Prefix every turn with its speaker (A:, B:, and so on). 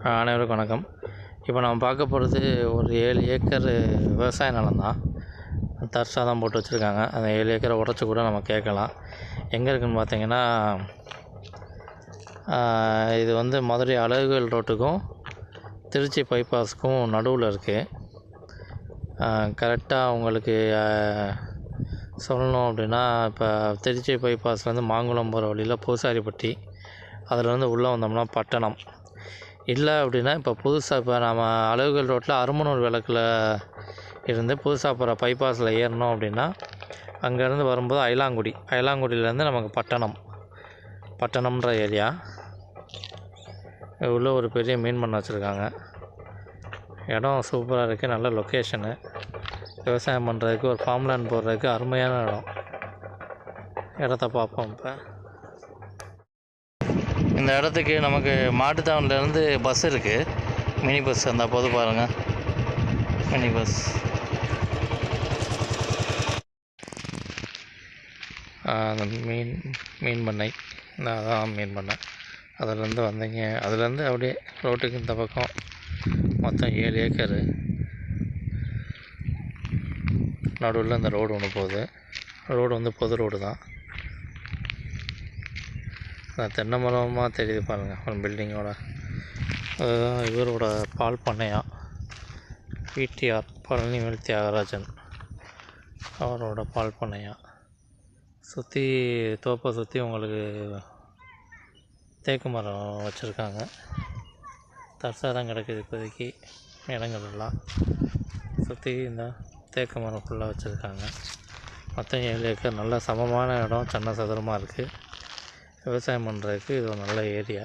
A: அனைவருக்கும் வணக்கம். இப்போ நம்ம பார்க்க போகிறது ஒரு 7 ஏக்கர் விவசாய நிலம் தான். தர்ஷா தான் போட்டு வச்சுருக்காங்க. அந்த 7 ஏக்கரை உடச்சி கூட நம்ம கேட்கலாம். எங்கே இருக்குதுன்னு பார்த்தீங்கன்னா, இது வந்து மதுரை அழகுவேல் ரோட்டுக்கும் திருச்சி பைபாஸுக்கும் நடுவில் இருக்குது. கரெக்டாக உங்களுக்கு சொல்லணும் அப்படின்னா, இப்போ திருச்சி பைபாஸ்லேருந்து மாங்குளம் போகிற வழியில் பூசாரிப்பட்டி, அதில் வந்து உள்ளே வந்தோம்னா பட்டணம். இல்லை அப்படின்னா இப்போ புதுசாக இப்போ நம்ம அழகுவேல் ரோட்டில் அருமனூர் விளக்கில் இருந்து புதுசாக போகிற பைபாஸில் ஏறினோம் அப்படின்னா, அங்கேருந்து வரும்போது அயலாங்குடியிலேருந்து நமக்கு பட்டணம்ன்ற ஏரியா. உள்ள ஒரு பெரிய மீன் பண்ணை வச்சுருக்காங்க. இடம் சூப்பராக இருக்குது, நல்ல லொக்கேஷனு. விவசாயம் பண்ணுறதுக்கு, ஒரு ஃபார்ம்லேண்ட் போடுறதுக்கு அருமையான இடம். இடத்த பார்ப்போம். இப்போ இந்த இடத்துக்கு நமக்கு மாட்டுத்தாவணிலேருந்து பஸ் இருக்குது, மினி பஸ். அந்த போது பாருங்கள், மினி பஸ். அந்த மீன் பண்ணை, அதான் மீன் பண்ணை. அதிலேருந்து வந்தீங்க, அதுலேருந்து அப்படியே ரோட்டுக்கு இந்த பக்கம் மொத்தம் 7 ஏக்கரு. நடுவில் இந்த ரோடு ஒன்று போகுது. ரோடு வந்து பொது ரோடு தான். தென்னை மரமாக தெரியுது பாருங்கள், ஒரு பில்டிங்கோட. அதுதான் இவரோட பால் பண்ணையா, பிடிஆர் பழனிவேல் தியாகராஜன் அவரோட பால் பண்ணையா. சுற்றி தோப்பை சுற்றி உங்களுக்கு தேக்கு மரம் வச்சுருக்காங்க. தர்சாதான் கிடக்குது இப்போதைக்கு இடங்கள் எல்லாம். சுற்றி இந்த தேக்கு மரம் ஃபுல்லாக வச்சுருக்காங்க. மொத்தம் 7 ஏக்கர் நல்ல சமமான இடம், சதுரமாக இருக்குது. விவசாயம் பண்ணுறதுக்கு இது ஒரு நல்ல ஏரியா.